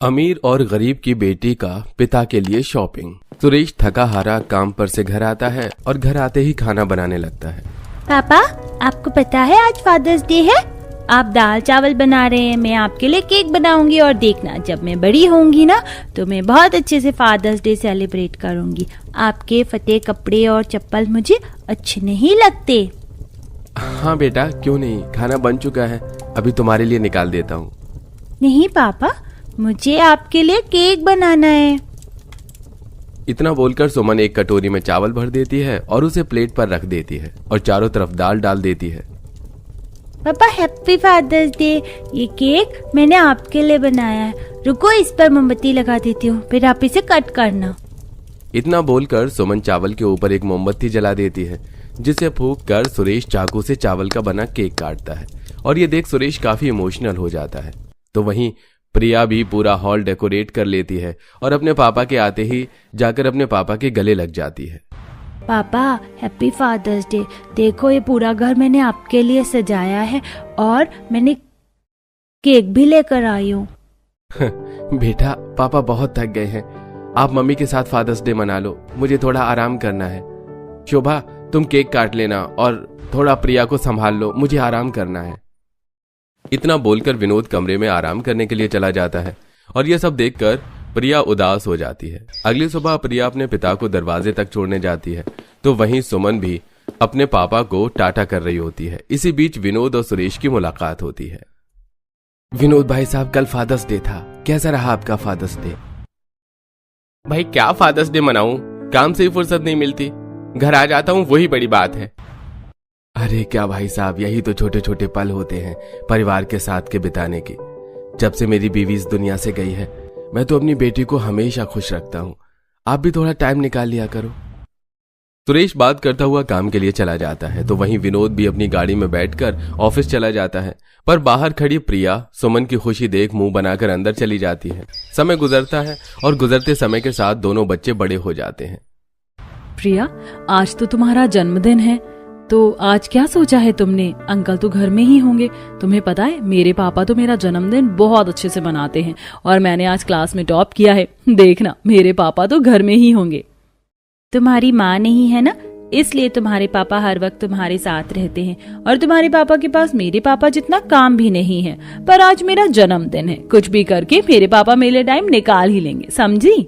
अमीर और गरीब की बेटी का पिता के लिए शॉपिंग। सुरेश थका हारा काम पर से घर आता है और घर आते ही खाना बनाने लगता है। पापा, आपको पता है आज फादर्स डे है? आप दाल चावल बना रहे हैं, मैं आपके लिए केक बनाऊंगी और देखना जब मैं बड़ी होंगी ना तो मैं बहुत अच्छे से फादर्स डे सेलिब्रेट करूंगी। आपके फटे कपड़े और चप्पल मुझे अच्छे नहीं लगते। हाँ बेटा, क्यों नहीं, खाना बन चुका है, अभी तुम्हारे लिए निकाल देता हूँ। नहीं पापा, मुझे आपके लिए केक बनाना है। इतना बोलकर सुमन एक कटोरी में चावल भर देती है और उसे प्लेट पर रख देती है और चारों तरफ दाल डाल देती है। पापा, हैप्पी फादर्स डे। ये केक मैंने आपके लिए बनाया है। रुको, इस पर मोमबत्ती लगा देती हूँ, फिर आप इसे कट करना। इतना बोलकर सुमन चावल के ऊपर एक मोमबत्ती जला देती है, जिसे फूंक कर सुरेश चाकू से चावल का बना केक काटता है और ये देख सुरेश काफी इमोशनल हो जाता है। तो वहीं प्रिया भी पूरा हॉल डेकोरेट कर लेती है और अपने पापा के आते ही जाकर अपने पापा के गले लग जाती है। पापा, हैप्पी फादर्स डे। देखो, ये पूरा घर मैंने आपके लिए सजाया है और मैंने केक भी लेकर आई हूँ। बेटा, पापा बहुत थक गए हैं, आप मम्मी के साथ फादर्स डे मना लो, मुझे थोड़ा आराम करना है। शोभा, तुम केक काट लेना और थोड़ा प्रिया को संभाल लो, मुझे आराम करना है। इतना बोलकर विनोद कमरे में आराम करने के लिए चला जाता है और यह सब देखकर प्रिया उदास हो जाती है। अगली सुबह प्रिया अपने पिता को दरवाजे तक छोड़ने जाती है तो वहीं सुमन भी अपने पापा को टाटा कर रही होती है। इसी बीच विनोद और सुरेश की मुलाकात होती है। विनोद भाई साहब, कल फादर्स डे था, कैसा रहा आपका फादर्स डे? भाई, क्या फादर्स डे मनाऊं, काम से ही फुर्सत नहीं मिलती, घर आ जाता हूँ, वही बड़ी बात है। अरे क्या भाई साहब, यही तो छोटे छोटे पल होते हैं परिवार के साथ के बिताने के। जब से मेरी बीवी इस दुनिया से गई है, मैं तो अपनी बेटी को हमेशा खुश रखता हूँ, आप भी थोड़ा टाइम निकाल लिया करो। सुरेश बात करता हुआ काम के लिए चला जाता है तो वहीं विनोद भी अपनी गाड़ी में बैठकर ऑफिस चला जाता है, पर बाहर खड़ी प्रिया सुमन की खुशी देख मुंह बनाकर अंदर चली जाती है। समय गुजरता है और गुजरते समय के साथ दोनों बच्चे बड़े हो जाते हैं। प्रिया, आज तो तुम्हारा जन्मदिन है, तो आज क्या सोचा है तुमने? अंकल तो घर में ही होंगे। तुम्हें पता है, मेरे पापा तो मेरा जन्मदिन बहुत अच्छे से मनाते हैं और मैंने आज क्लास में टॉप किया है। देखना, मेरे पापा तो घर में ही होंगे। तुम्हारी माँ नहीं है ना, इसलिए तुम्हारे पापा हर वक्त तुम्हारे साथ रहते हैं और तुम्हारे पापा के पास मेरे पापा जितना काम भी नहीं है। पर आज मेरा जन्मदिन है, कुछ भी करके मेरे पापा मेरे लिए टाइम निकाल ही लेंगे, समझी?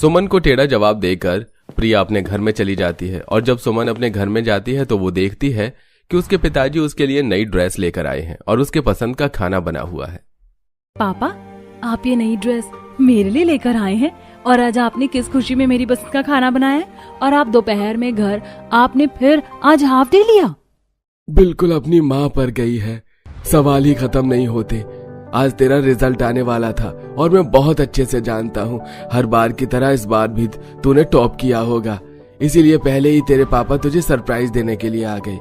सुमन को टेढ़ा जवाब देकर प्रिया अपने घर में चली जाती है और जब सुमन अपने घर में जाती है तो वो देखती है कि उसके पिताजी उसके लिए नई ड्रेस लेकर आए हैं और उसके पसंद का खाना बना हुआ है। पापा, आप ये नई ड्रेस मेरे लिए लेकर आए हैं और आज आपने किस खुशी में मेरी पसंद का खाना बनाया है? और आप दोपहर में घर आपने फिर आज हाफ डे लिया? बिल्कुल अपनी माँ पर गई है, सवाल ही खत्म नहीं होते। आज तेरा रिजल्ट आने वाला था और मैं बहुत अच्छे से जानता हूँ हर बार की तरह इस बार भी तूने टॉप किया होगा, इसीलिए पहले ही तेरे पापा तुझे सरप्राइज देने के लिए आ गए।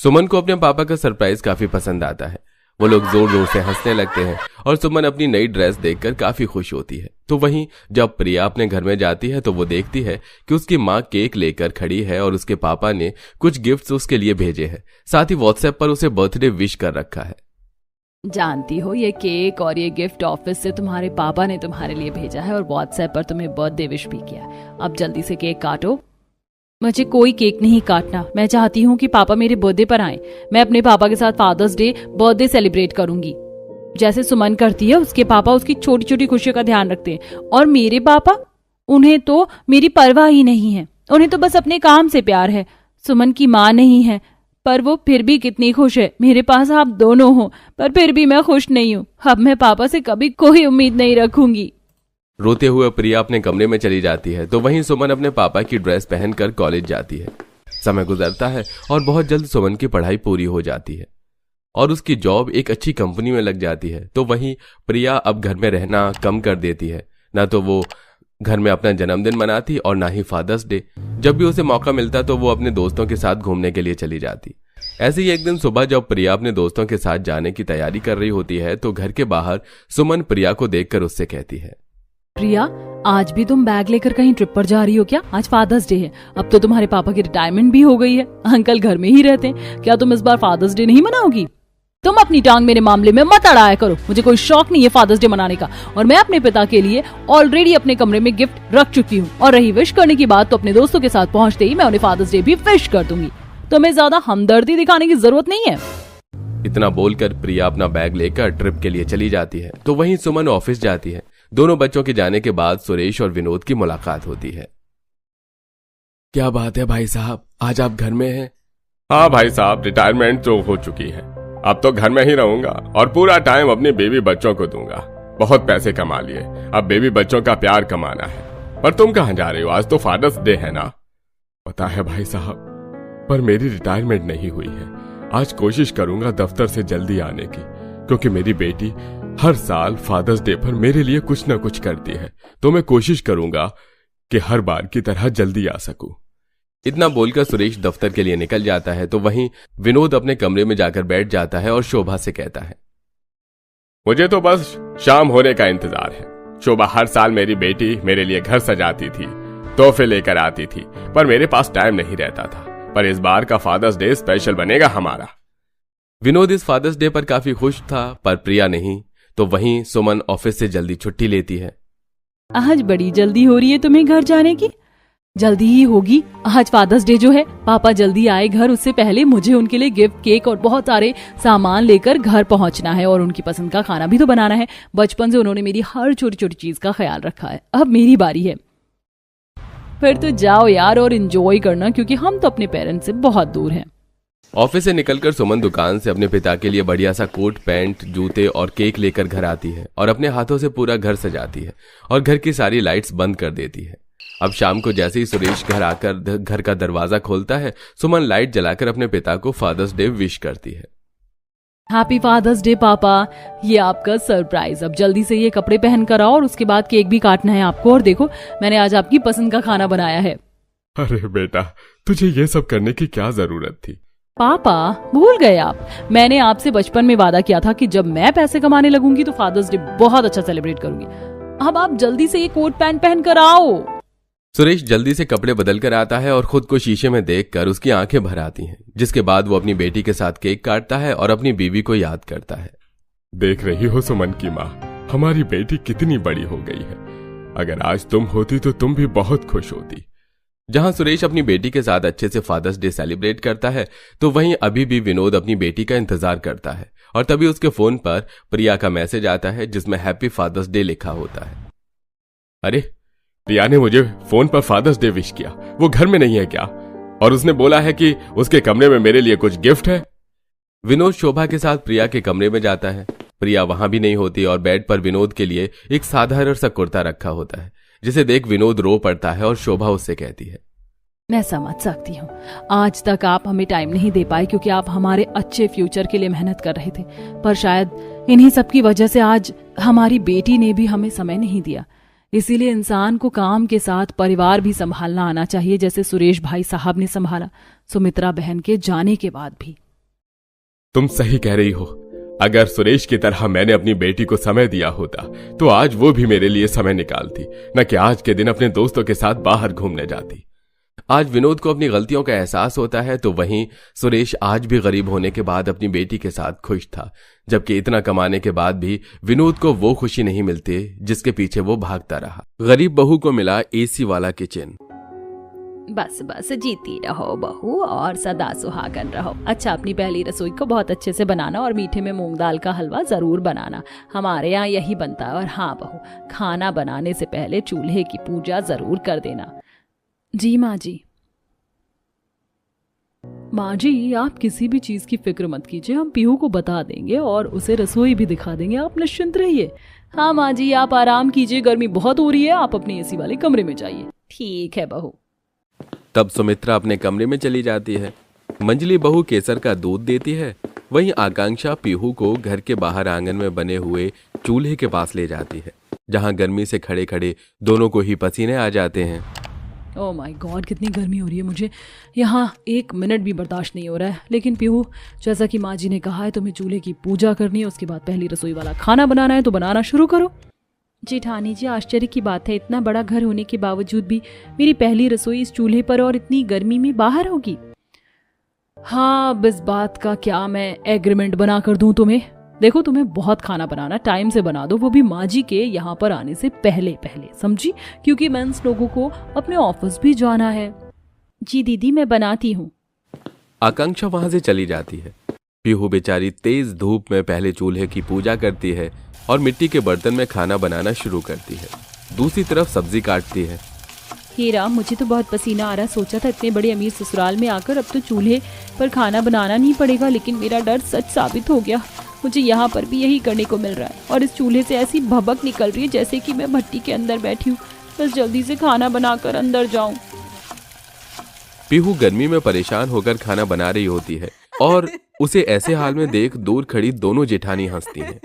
सुमन को अपने पापा का सरप्राइज काफी पसंद आता है। वो लोग जोर जोर से हंसने लगते हैं और सुमन अपनी नई ड्रेस देखकर काफी खुश होती है। तो वहीं जब प्रिया अपने घर में जाती है तो वो देखती है कि उसकी माँ केक लेकर खड़ी है और उसके पापा ने कुछ गिफ्ट्स उसके लिए भेजे हैं, साथ ही व्हाट्सएप पर उसे बर्थडे विश कर रखा है। जानती हो, ये केक और ये गिफ्ट ऑफिस से तुम्हारे पापा ने तुम्हारे लिए भेजा है और व्हाट्सएप पर तुम्हें बर्थडे विश भी किया है। अब जल्दी से केक काटो। मुझे कोई केक नहीं काटना, मैं चाहती हूँ कि पापा मेरे बर्थडे पर आए। मैं अपने पापा के साथ फादर्स डे बर्थडे सेलिब्रेट करूंगी। जैसे सुमन करती है, उसके पापा उसकी छोटी छोटी खुशियों का ध्यान रखते हैं और मेरे पापा, उन्हें तो मेरी परवाह ही नहीं है, उन्हें तो बस अपने काम से प्यार है। सुमन की माँ नहीं है, पर वो फिर भी कितनी खुश है। मेरे पास आप दोनों हो, पर फिर भी मैं खुश नहीं हूँ। अब मैं पापा से कभी कोई उम्मीद नहीं रखूंगी। रोते हुए प्रिया अपने कमरे में चली जाती है तो वहीं सुमन अपने पापा की ड्रेस पहनकर कॉलेज जाती है। समय गुजरता है और बहुत जल्द सुमन की पढ़ाई पूरी हो जाती है और उसकी जॉब एक अच्छी कंपनी में लग जाती है। तो वहीं प्रिया अब घर में रहना कम कर देती है, ना तो वो घर में अपना जन्मदिन मनाती और ना ही फादर्स डे। जब भी उसे मौका मिलता तो वो अपने दोस्तों के साथ घूमने के लिए चली जाती। ऐसे ही एक दिन सुबह जब प्रिया अपने दोस्तों के साथ जाने की तैयारी कर रही होती है तो घर के बाहर सुमन प्रिया को देखकर उससे कहती है, प्रिया, आज भी तुम बैग लेकर कहीं ट्रिप पर जा रही हो क्या? आज फादर्स डे है, अब तो तुम्हारे पापा की रिटायरमेंट भी हो गई है, अंकल घर में ही रहते हैं, क्या तुम इस बार फादर्स डे नहीं मनाओगी? तुम अपनी टांग मेरे मामले में मत अड़ाया करो। मुझे कोई शौक नहीं है फादर्स डे मनाने का, और मैं अपने पिता के लिए ऑलरेडी अपने कमरे में गिफ्ट रख चुकी हूँ। और रही विश करने की बात, तो अपने दोस्तों के साथ पहुँचते ही मैं उन्हें फादर्स डे भी विश कर दूंगी। तुम्हें ज्यादा हमदर्दी दिखाने की जरूरत नहीं है। इतना बोलकर प्रिया अपना बैग लेकर ट्रिप के लिए चली जाती है। तो वहीं सुमन ऑफिस जाती है। दोनों बच्चों के जाने के बाद सुरेश और विनोद की मुलाकात होती है। क्या बात है भाई साहब, आज आप घर में हैं? हाँ भाई साहब, रिटायरमेंट तो हो चुकी है। अब तो घर में ही रहूंगा और पूरा टाइम अपने बेबी बच्चों को दूंगा। बहुत पैसे कमा लिए, अब बेबी बच्चों का प्यार कमाना है। पर तुम कहाँ जा रहे हो? आज तो फादर्स डे है ना। पता है भाई साहब, पर मेरी रिटायरमेंट नहीं हुई है। आज कोशिश करूंगा दफ्तर से जल्दी आने की, क्योंकि मेरी बेटी हर साल फादर्स डे पर मेरे लिए कुछ न कुछ करती है। तो मैं कोशिश करूंगा कि हर बार की तरह जल्दी आ सकूं। इतना बोलकर सुरेश दफ्तर के लिए निकल जाता है। तो वहीं विनोद अपने कमरे में जाकर बैठ जाता है और शोभा से कहता है, मुझे तो बस शाम होने का इंतजार है। शोभा हर साल मेरी बेटी मेरे लिए घर सजाती थी, तोहफे लेकर आती थी, पर मेरे पास टाइम नहीं रहता था। पर इस बार का फादर्स डे स्पेशल बनेगा हमारा। विनोद इस फादर्स डे पर काफी खुश था, पर प्रिया नहीं। तो वहीं सुमन ऑफिस से जल्दी छुट्टी लेती है। आज बड़ी जल्दी हो रही है तुम्हें घर जाने की? जल्दी ही होगी। आज फादर्स डे जो है, पापा जल्दी आए घर, उससे पहले मुझे उनके लिए गिफ्ट, केक और बहुत सारे सामान लेकर घर पहुंचना है, और उनकी पसंद का खाना भी तो बनाना है। बचपन से उन्होंने मेरी हर छोटी छोटी चीज का ख्याल रखा है। अब मेरी बारी है। फिर तो जाओ यार और एंजॉय करना, क्योंकि हम तो अपने पेरेंट्स से बहुत दूर हैं। ऑफिस से निकलकर सुमन दुकान से अपने पिता के लिए बढ़िया सा कोट, पैंट, जूते और केक लेकर घर आती है और अपने हाथों से पूरा घर सजाती है और घर की सारी लाइट्स बंद कर देती है। अब शाम को जैसे ही सुरेश घर आकर घर का दरवाजा खोलता है, सुमन लाइट जलाकर अपने पिता को फादर्स डे विश करती है। हैप्पी फादर्स डे पापा, ये आपका सरप्राइज। अब जल्दी से ये कपड़े पहन कर आओ और उसके बाद केक भी काटना है आपको। और देखो, मैंने आज आपकी पसंद का खाना बनाया है। अरे बेटा, तुझे ये सब करने की क्या जरूरत थी? पापा भूल गए आप? मैंने आपसे बचपन में वादा किया था कि जब मैं पैसे कमाने लगूंगी तो फादर्स डे बहुत अच्छा सेलिब्रेट करूंगी। अब आप जल्दी से ये कोट पैंट पहन कर आओ। सुरेश जल्दी से कपड़े बदल कर आता है और खुद को शीशे में देखकर उसकी आंखें भर आती हैं, जिसके बाद वो अपनी बेटी के साथ केक काटता है और अपनी बीवी को याद करता है। देख रही हो सुमन की माँ, हमारी बेटी कितनी बड़ी हो गई है। अगर आज तुम होती तो तुम भी बहुत खुश होती। जहां सुरेश अपनी बेटी के साथ अच्छे से फादर्स डे सेलिब्रेट करता है, तो वहीं अभी भी विनोद अपनी बेटी का इंतजार करता है। और तभी उसके फोन पर प्रिया का मैसेज आता है, जिसमें हैप्पी फादर्स डे लिखा होता है। अरे, प्रिया ने मुझे फोन पर फादर्स डे विश किया। वो घर में नहीं है क्या? और उसने बोला है कि उसके कमरे में मेरे लिए कुछ गिफ्ट है। विनोद शोभा के साथ प्रिया के कमरे में जाता है। प्रिया वहां भी नहीं होती और बेड पर विनोद के लिए एक साधारण सा कुर्ता रखा होता है, जिसे देख विनोद रो पड़ता है और शोभा उससे कहती है, मैं समझ सकती हूँ, आज तक आप हमें टाइम नहीं दे पाए क्योंकि आप हमारे अच्छे फ्यूचर के लिए मेहनत कर रहे थे। पर शायद इन्हीं सब की वजह से आज हमारी बेटी ने भी हमें समय नहीं दिया। इसीलिए इंसान को काम के साथ परिवार भी संभालना आना चाहिए, जैसे सुरेश भाई साहब ने संभाला सुमित्रा बहन के जाने के बाद भी। तुम सही कह रही हो। अगर सुरेश की तरह मैंने अपनी बेटी को समय दिया होता तो आज वो भी मेरे लिए समय निकालती, न कि आज के दिन अपने दोस्तों के साथ बाहर घूमने जाती। आज विनोद को अपनी गलतियों का एहसास होता है। तो वहीं सुरेश आज भी गरीब होने के बाद अपनी बेटी के साथ खुश था, जबकि इतना कमाने के बाद भी विनोद को वो खुशी नहीं मिलती जिसके पीछे वो भागता रहा। गरीब बहू को मिला एसी वाला किचन। बस बस जीती रहो बहू और सदा सुहागन रहो। अच्छा, अपनी पहली रसोई को बहुत अच्छे से बनाना और मीठे में मूंग दाल का हलवा जरूर बनाना। हमारे यहाँ यही बनता है। और हाँ बहू, खाना बनाने से पहले चूल्हे की पूजा जरूर कर देना। जी माँ जी। माँ जी, आप किसी भी चीज की फिक्र मत कीजिए, हम पीहू को बता देंगे और उसे रसोई भी दिखा देंगे। आप निश्चिंत रहिए। हाँ माँ जी, आप आराम कीजिए, गर्मी बहुत हो रही है, आप अपने एसी वाले कमरे में जाइए। ठीक है बहू। तब सुमित्रा अपने कमरे में चली जाती है। मंजली बहू केसर का दूध देती है। वहीं आकांक्षा पीहू को घर के बाहर आंगन में बने हुए चूल्हे के पास ले जाती है, जहां गर्मी से खड़े खड़े दोनों को ही पसीने आ जाते हैं। ओह माय गॉड, कितनी गर्मी हो रही है, मुझे यहाँ 1 मिनट भी बर्दाश्त नहीं हो रहा है। लेकिन पीहू, जैसा कि माँ जी ने कहा है, तुम्हें चूल्हे की पूजा करनी है, उसके बाद पहली रसोई वाला खाना बनाना है, तो बनाना शुरू करो। जेठानी जी, आश्चर्य की बात है, इतना बड़ा घर होने के बावजूद भी मेरी पहली रसोई इस चूल्हे पर और इतनी गर्मी में बाहर होगी। हाँ, अब इस बात का क्या मैं एग्रीमेंट बना कर दूं तुम्हें? देखो, तुम्हें बहुत खाना बनाना, टाइम से बना दो, वो भी माँ जी के यहाँ पर आने से पहले पहले, समझी? क्योंकि मेंस लोगों को अपने ऑफिस भी जाना है। जी दीदी, मैं बनाती हूँ। आकांक्षा वहां से चली जाती है। पीहू बेचारी तेज धूप में पहले चूल्हे की पूजा करती है और मिट्टी के बर्तन में खाना बनाना शुरू करती है। दूसरी तरफ सब्जी काटती है। हे राम, मुझे तो बहुत पसीना आ रहा। सोचा था इतने बड़े अमीर ससुराल में आकर अब तो चूल्हे पर खाना बनाना नहीं पड़ेगा, लेकिन मेरा डर सच साबित हो गया। मुझे यहाँ पर भी यही करने को मिल रहा है और इस चूल्हे से ऐसी भभक निकल रही है जैसे कि मैं भट्टी के अंदर बैठी हूँ। बस जल्दी से खाना बनाकर अंदर जाऊं। पीहू गर्मी में परेशान होकर खाना बना रही होती है और उसे ऐसे हाल में देख दूर खड़ी दोनों जेठानी हंसती हैं।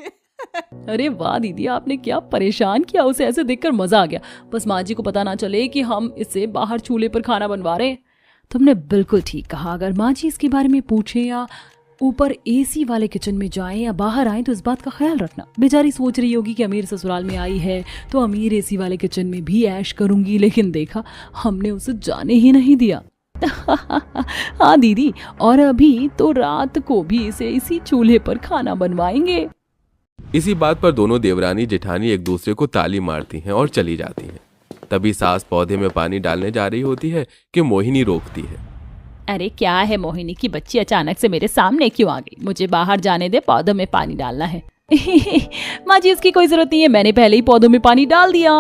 अरे वाह दीदी, आपने क्या परेशान किया उसे, ऐसे देखकर मजा आ गया। बस माँ जी को पता ना चले कि हम इससे बाहर चूल्हे पर खाना बनवा रहे हैं। तुमने बिल्कुल ठीक कहा। अगर माँ जी इसके बारे में पूछे या ऊपर एसी वाले किचन में जाएं या बाहर आएं तो इस बात का ख्याल रखना। बेचारी सोच रही होगी कि अमीर ससुराल में आई है तो अमीर एसी वाले किचन में भी ऐश करूंगी, लेकिन देखा हमने उसे जाने ही नहीं दिया। हाँ दीदी, और अभी तो रात को भी इसे इसी चूल्हे पर खाना बनवाएंगे। इसी बात पर दोनों देवरानी जेठानी एक दूसरे को ताली मारती हैं और चली जाती हैं। तभी सास पौधे में पानी डालने जा रही होती है कि मोहिनी रोकती है। अरे क्या है मोहिनी की बच्ची, अचानक से मेरे सामने क्यों आ गई? मुझे बाहर जाने दे, पौधों में पानी डालना है। माँ जी, इसकी कोई जरूरत नहीं है, मैंने पहले ही पौधों में पानी डाल दिया।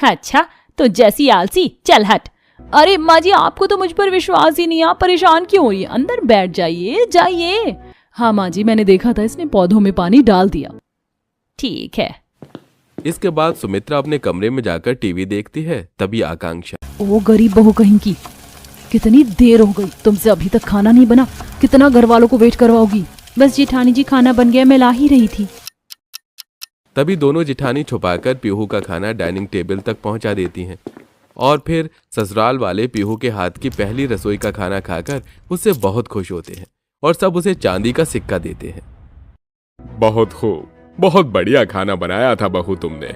अच्छा, तो जैसी आलसी, चल हट। अरे माँ जी, आपको तो मुझ पर विश्वास ही नहीं, आप परेशान क्यों हो रही है? अंदर बैठ जाइए, जाइए। हाँ माँ जी, मैंने देखा था, इसने पौधों में पानी डाल दिया। ठीक है। इसके बाद सुमित्रा अपने कमरे में जाकर टीवी देखती है। तभी आकांक्षा, ओ गरीब बहू कहीं की, कितनी देर हो गई, तुमसे अभी तक खाना नहीं बना, कितना घर वालों को वेट करवाओगी? बस जेठानी जी, खाना बन गया, मैं ला ही रही थी। तभी दोनों जेठानी छुपाकर पीहू का खाना डाइनिंग टेबल तक पहुंचा देती हैं और फिर ससुराल वाले पीहू के हाथ की पहली रसोई का खाना खाकर उससे बहुत खुश होते हैं और सब उसे चांदी का सिक्का देते हैं। बहुत खूब, बहुत बढ़िया खाना बनाया था बहू तुमने।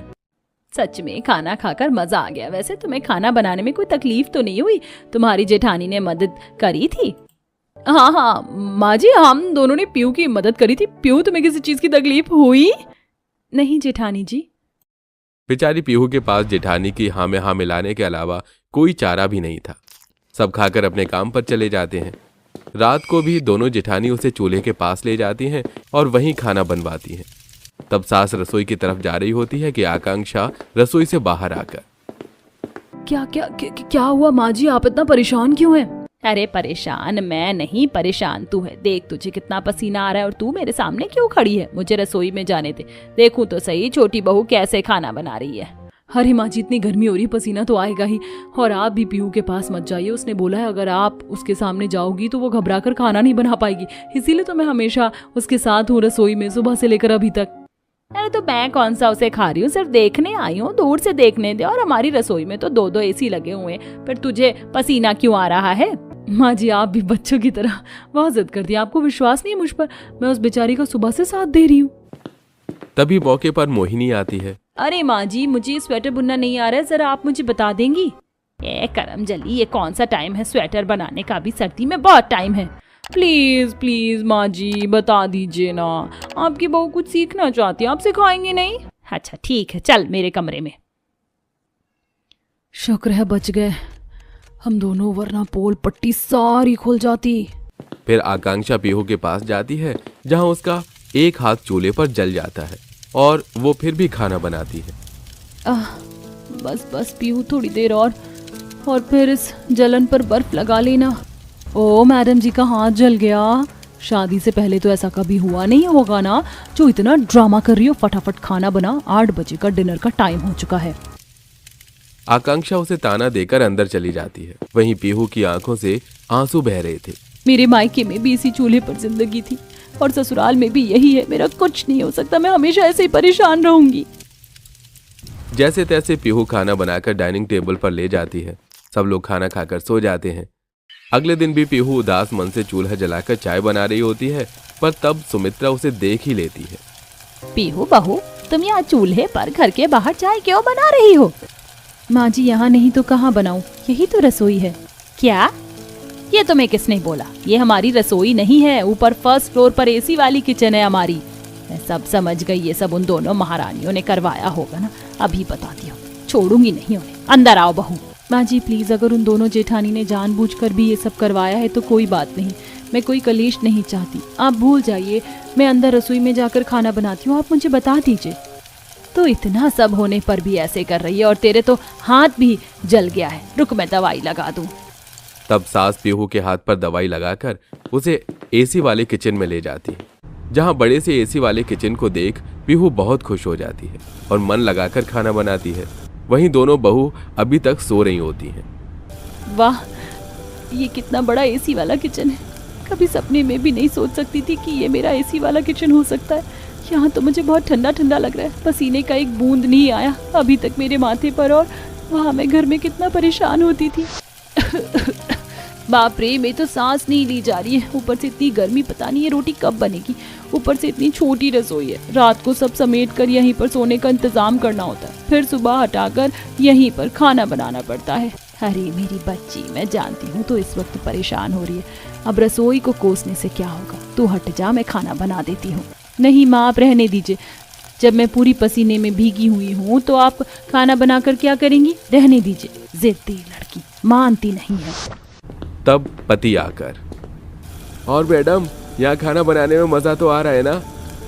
सच में खाना खाकर मजा आ गया। वैसे तुम्हें खाना बनाने में कोई तकलीफ तो नहीं हुई? तुम्हारी जेठानी ने मदद करी थी? हाँ माँ जी, हम दोनों ने पीहू की मदद करी थी। पीहू, तुम्हें किसी चीज की तकलीफ हुई? नहीं जेठानी जी। बेचारी पीहू के पास जेठानी की हाँ में हाँ मिलाने के अलावा कोई चारा भी नहीं था। सब खाकर अपने काम पर चले जाते हैं। रात को भी दोनों जेठानी उसे चूल्हे के पास ले जाती हैं और वहीं खाना बनवाती हैं। तब सास रसोई की तरफ जा रही होती है कि आकांक्षा रसोई से बाहर आकर, क्या हुआ माँ जी, आप इतना परेशान क्यों हैं? अरे परेशान मैं नहीं, परेशान तू है। देख तुझे कितना पसीना आ रहा है और तू मेरे सामने क्यों खड़ी है? मुझे रसोई में जाने दे, देखूं तो सही छोटी बहू कैसे खाना बना रही है। अरे माँ जी, इतनी गर्मी हो रही, पसीना तो आएगा ही। और आप भी पीहू के पास मत जाइए, उसने बोला है अगर आप उसके सामने जाओगी तो वो घबरा कर खाना नहीं बना पाएगी। इसीलिए तो मैं हमेशा उसके साथ हूँ रसोई में, सुबह से लेकर अभी तक। अरे तो मैं कौन सा उसे खा रही हूँ, सिर्फ देखने आई हूँ, दूर से देखने दे। और हमारी रसोई में तो 2 एसी लगे हुए हैं, फिर तुझे पसीना क्यों आ रहा है? माँ जी, आप भी बच्चों की तरह बहुत जिद करती हैं। आपको विश्वास नहीं है मुझ पर? मैं उस बेचारी का सुबह से साथ दे रही हूँ। तभी मौके पर मोहिनी आती है। अरे माँ जी, मुझे स्वेटर बुनना नहीं आ रहा है, जरा आप मुझे बता देंगी? ए करम जली, ये कौन सा टाइम है स्वेटर बनाने का? भी सर्दी में बहुत टाइम है। प्लीज प्लीज माँ जी, बता दीजिए ना, आपकी बहू कुछ सीखना चाहती है, आप सिखाएंगे नहीं? अच्छा ठीक है, चल मेरे कमरे में। शुक्र है बच गए हम दोनों, वरना पोल पट्टी सारी खुल जाती। फिर आकांक्षा पीहू के पास जाती है जहां उसका एक हाथ चूल्हे पर जल जाता है और वो फिर भी खाना बनाती है। बस पीहू, थोड़ी देर और फिर इस जलन पर बर्फ लगा लेना। ओ मैडम जी का हाथ जल गया। शादी से पहले तो ऐसा कभी हुआ नहीं होगा ना, जो इतना ड्रामा कर रही हो। फटाफट खाना बना, 8 बजे का डिनर का टाइम हो चुका है। आकांक्षा उसे ताना देकर अंदर चली जाती है। वहीं पीहू की आंखों से आंसू बह रहे थे। मेरे मायके में भी इसी चूल्हे पर जिंदगी थी और ससुराल में भी यही है। मेरा कुछ नहीं हो सकता, मैं हमेशा ऐसे ही परेशान रहूंगी। जैसे तैसे पीहू खाना बनाकर डाइनिंग टेबल पर ले जाती है। सब लोग खाना खाकर सो जाते हैं। अगले दिन भी पीहू उदास मन से चूल्हा जलाकर चाय बना रही होती है, पर तब सुमित्रा उसे देख ही लेती है। पीहू बहू, तुम यहाँ चूल्हे पर घर के बाहर चाय क्यों बना रही हो? माँ जी, यहाँ नहीं तो कहाँ बनाऊं, यही तो रसोई है। क्या? ये तुम्हें किसने बोला? ये हमारी रसोई नहीं है, ऊपर फर्स्ट फ्लोर पर एसी वाली किचन है हमारी। मैं सब समझ गई, ये सब उन दोनों महारानियों ने करवाया होगा ना। अभी बताती हूँ, छोड़ूंगी नहीं उन्हें। अंदर आओ बहू। माँ जी प्लीज, अगर उन दोनों जेठानी ने जानबूझकर भी ये सब करवाया है तो कोई बात नहीं, मैं कोई कलेश नहीं चाहती, आप भूल जाइए। मैं अंदर रसोई में जाकर खाना बनाती हूँ, आप मुझे बता दीजिए। तो इतना सब होने पर भी ऐसे कर रही है, और तेरे तो हाथ भी जल गया है। रुक, मैं दवाई लगा दूं। तब सास पीहू के हाथ पर दवाई लगाकर उसे एसी वाले किचन में ले जाती है, जहाँ बड़े से एसी वाले किचन को देख पीहू बहुत खुश हो जाती है और मन लगाकर खाना बनाती है। वहीं दोनों बहू अभी तक सो रही होती हैं। वाह, ये कितना बड़ा एसी वाला किचन है। कभी सपने में भी नहीं सोच सकती थी कि ये मेरा एसी वाला किचन हो सकता है। यहाँ तो मुझे बहुत ठंडा ठंडा लग रहा है, पसीने का एक बूंद नहीं आया अभी तक मेरे माथे पर, और वहाँ मैं घर में कितना परेशान होती थी। बाप रे, मैं तो सांस नहीं ली जा रही है। ऊपर से इतनी गर्मी, पता नहीं ये रोटी कब बनेगी। ऊपर से इतनी छोटी रसोई है, रात को सब समेट कर यहीं पर सोने का इंतजाम करना होता है, फिर सुबह हटाकर यहीं पर खाना बनाना पड़ता है। अरे मेरी बच्ची, मैं जानती हूँ तो इस वक्त परेशान हो रही है। अब रसोई को कोसने से क्या होगा, तू हट जा, मैं खाना बना देती हूँ। नहीं माँ, आप रहने दीजिए। जब मैं पूरी पसीने में भीगी हुई हूँ तो आप खाना बनाकर क्या करेंगी? रहने दीजिए। जिद्दी लड़की मानती नहीं है। तब पति आकर, और मैडम, यहाँ खाना बनाने में मजा तो आ रहा है ना?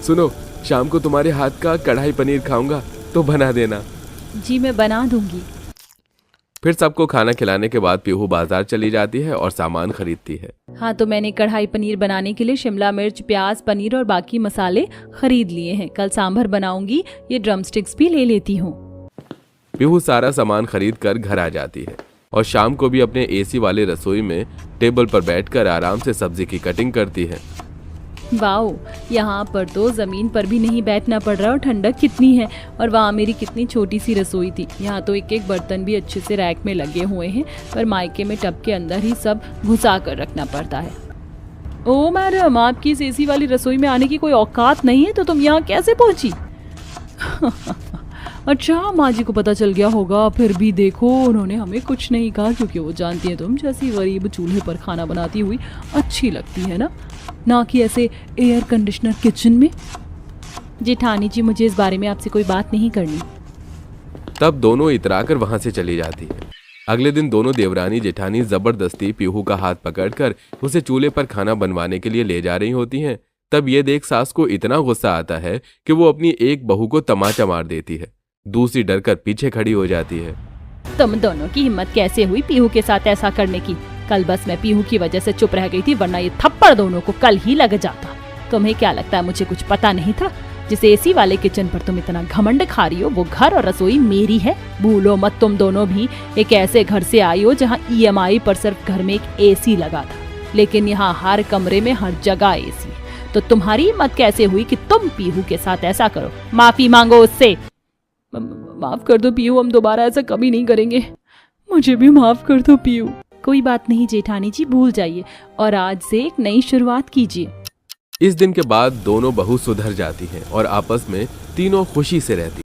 सुनो, शाम को तुम्हारे हाथ का कढ़ाई पनीर खाऊंगा, तो बना देना। जी मैं बना दूंगी। फिर सबको खाना खिलाने के बाद पीहू बाजार चली जाती है और सामान खरीदती है। हाँ, तो मैंने कढ़ाई पनीर बनाने के लिए शिमला मिर्च, प्याज, पनीर और बाकी मसाले खरीद लिए हैं। कल सांभर बनाऊंगी, ये ड्रम स्टिक्स भी ले लेती हूँ। पीहू सारा सामान खरीद कर घर आ जाती है और शाम को भी अपने एसी वाले रसोई में टेबल पर बैठकर आराम से सब्जी की कटिंग करती है। वाओ, यहाँ पर तो जमीन पर भी नहीं बैठना पड़ रहा, और ठंडक कितनी है। और वहाँ मेरी कितनी छोटी सी रसोई थी। यहाँ तो एक एक बर्तन भी अच्छे से रैक में लगे हुए हैं, पर मायके में टब के अंदर ही सब घुसा कर रखना पड़ता है। ओ मैडम, आपकी इस एसी वाली रसोई में आने की कोई औकात नहीं है, तो तुम यहाँ कैसे पहुँची? अच्छा, माँ जी को पता चल गया होगा। फिर भी देखो, उन्होंने हमें कुछ नहीं कहा, क्योंकि वो जानती है तुम जैसी गरीब चूल्हे पर खाना बनाती हुई अच्छी लगती है ना कि ऐसे एयर कंडीशनर किचन में। जेठानी जी, मुझे इस बारे में आपसे कोई बात नहीं करनी। तब दोनों इतराकर वहां से चली जाती है। अगले दिन दोनों देवरानी जेठानी जबरदस्ती पीहू का हाथ पकड़कर उसे चूल्हे पर खाना बनवाने के लिए ले जा रही होती हैं। तब ये देख सास को इतना गुस्सा आता है कि वो अपनी एक बहू को तमाचा मार देती है। दूसरी डरकर पीछे खड़ी हो जाती है। तुम दोनों की हिम्मत कैसे हुई पीहू के साथ ऐसा करने की? कल बस मैं पीहू की वजह से चुप रह गई थी, वरना ये थप्पड़ दोनों को कल ही लग जाता। तुम्हें क्या लगता है मुझे कुछ पता नहीं था? जिस एसी वाले किचन पर तुम इतना घमंड खा रही हो, वो घर और रसोई मेरी है। भूलो मत, तुम दोनों भी एक ऐसे घर से आई हो जहाँ EMI पर सिर्फ घर में एक एसी लगा था, लेकिन यहाँ हर कमरे में हर जगह एसी। तो तुम्हारी हिम्मत कैसे हुई कि तुम पीहू के साथ ऐसा करो? माफी मांगो उससे। माफ कर दो पीहू, हम दोबारा ऐसा कभी नहीं करेंगे। मुझे भी माफ कर दो पीहू। कोई बात नहीं जेठानी जी, भूल जाइए और आज से एक नई शुरुआत कीजिए। इस दिन के बाद दोनों बहू सुधर जाती हैं और आपस में तीनों खुशी से रहती।